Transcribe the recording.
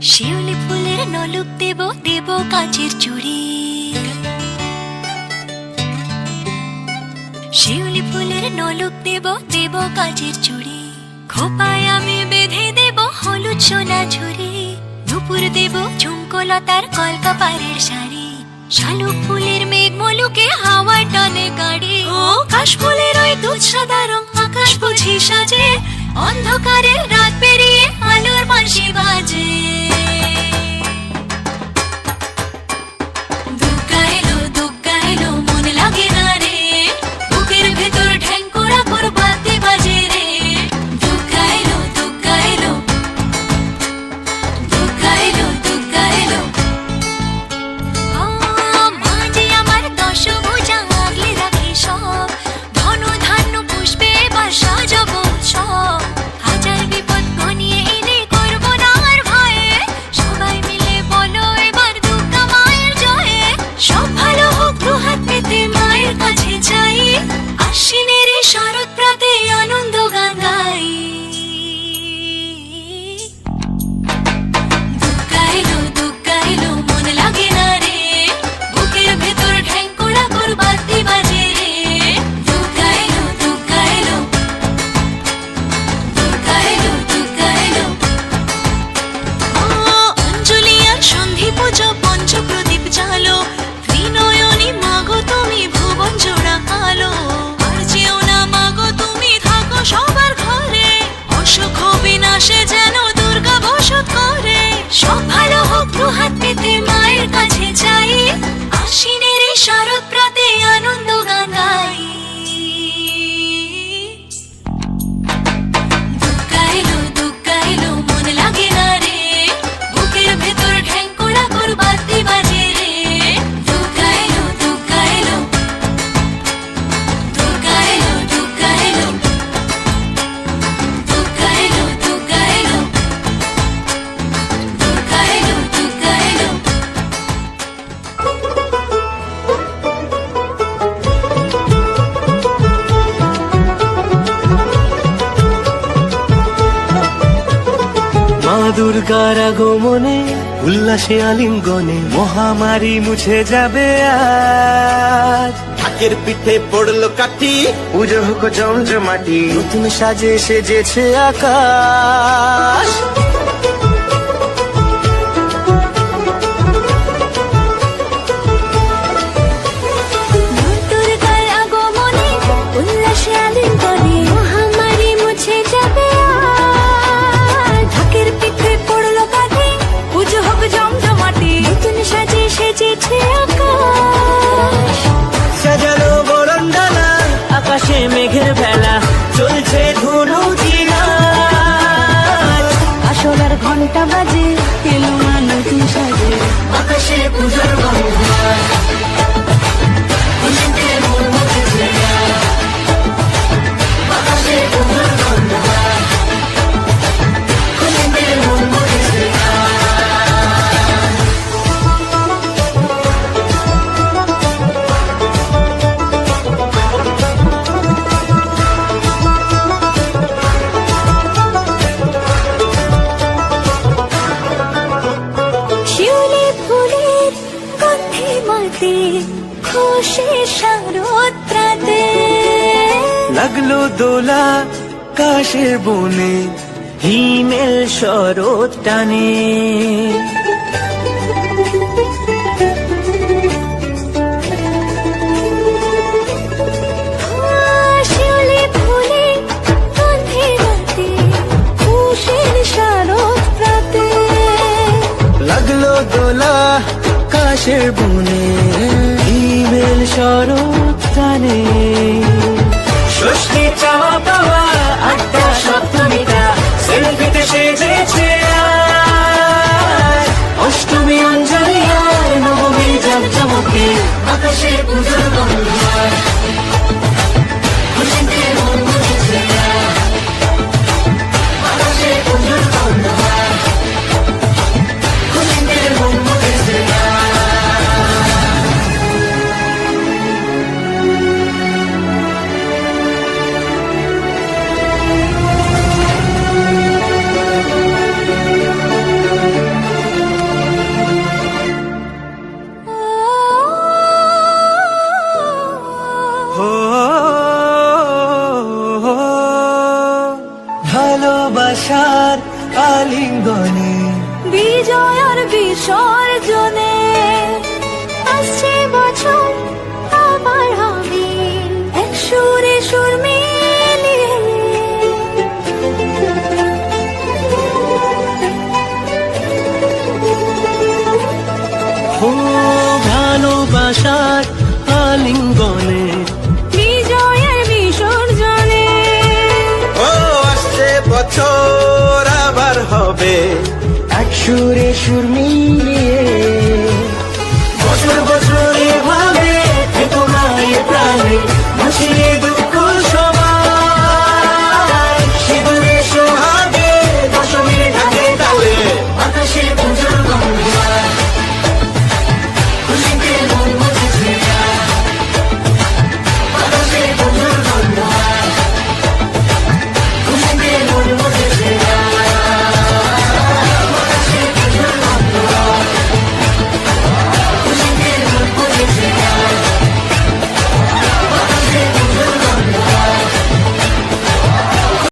শিউলি ফুলের নলুক দেব দেব কাঁচের চুড়ি, শিউলি ফুলের নলুক দেব দেব কাঁচের চুড়ি, খোপায় আমি বেঁধে দেব হলুদ সোনা ঝুরি, দুপুর দেব ঝুমকোলতার কলকাপাড়ের শাড়ি, শালুক ফুলের মেঘ মলুকে হাওয়ার টানে গাড়ি, ও কাশফুলের ওই দুধ সাদা রং আকাশ বুঝি সাজে, অন্ধকারে রাত পেরিয়ে আলোর বাঁশি বাজে। দুগ্গা এলো মন লাগে না রে, বুকের ভেতর ঠ্যাংকোরা করবাতে বাজে রে। দুগ্গা এলো দুগ্গা এলো দুগ্গা এলো দুগ্গা এলো, মা যে আমার দশভুজা আগলে রাখে সব, ধন ধান্য পুষ্পে এবার সাজাবো সব, হাজার বিপদ ঘনিয়ে এনে করবো না আর ভয়ে, সবাই মিলে বলো এবার দুর্গা মায়ের জয়ে। সব ভালো হোক দুহাত পেতে মায়ের কাছে যাই, আশ্বিনের এই শরৎ প্রাতে আনন্দ গান গাই। দুগ্গা এলো মন লাগে না রে, বুকের ভেতর ঠ্যাংকোড়া করবাতে বাজে রে। দুগ্গা এলো দুগ্গা এলো দুগ্গা এলো দুগ্গা এলো, অঞ্জলি আর সন্ধি পুজো পঞ্চ প্রদীপ জালো, ত্রিনয়নী মাগো তুমি ভুবন জোড়া আলো, আর যেও না মাগো তুমি থাকো সবার ঘরে, অসুখ বিনাশে যেন দুর্গা বসত করে। সব ভালো হোক দুহাত পেতে মায়ের কাছে যাই, আশ্বিনের এই শরৎ প্রাতে আনন্দ গান গাই। দুগ্গা এলো মন লাগে না রে, বুকের ভেতর ঠ্যাংকোড়া করবাতে বাজে রে। দুগ্গা এলো দুগ্গা এলো দুগ্গা এলো দুগ্গা এলো দুগ্গা এলো দুগ্গা এলো দুগ্গা এলো দুগ্গা এলো। মা দুর্গার আগমনে উল্লাসে আলিঙ্গনে মহামারী মুছে যাবে আজ, ঢাকের পিঠে পড়লো কাঠি, পুজো হোক জমজমাটি, নতুন সাজে সেজেছে আকাশ। দুর্গার আগমনে উল্লাসে আলিঙ্গনে মহামারী মুছে যাবে আজ, ঢাকের পিঠে পড়লো কাঠি, পুজো হোক জমজমাটি, নতুন সাজে সেজেছে আকাশ। সাজানো বরণডালা, আকাশে মেঘের বেলা, চলছে ধুনুচি নাচ, আসলার ঘন্টা বাজে এলো মা নতুন সাজে, আকাশে পুজোর গন্ধ। শিউলি ফুলের গন্ধে মাতে খুশি শরৎ প্রাতে, লাগলো দোলা কাশের বনে, হিমেল শরৎ টানে। শিউলি ফুলের গন্ধে মাতে খুশির শরৎ প্রাতে, লাগলো দোলা কাশের বনে, হিমেল শরৎ টানে। ষষ্ঠী চাওয়া পাওয়া আড্ডা সপ্তমীটা সেলফিতে সেজেছে আজ, অষ্টমী অঞ্জলি আর নবমী জাঁকজমকে আকাশে পুজোর গন্ধ। খুশিতে মন মুছেছে আকাশে পুজোর গন্ধ, খুশিতে মন মুছেছে। ভালোবাসার আলিঙ্গনে বিজয় আর বিসর্জনে আসছে বছর আবার হবে এক সুরে সুর মিলিয়ে ও ভালোবাসার আলিঙ্গনে বিজয়ের বিসর্জনে ও আসছে বছর আবার হবে এক সুরে সুর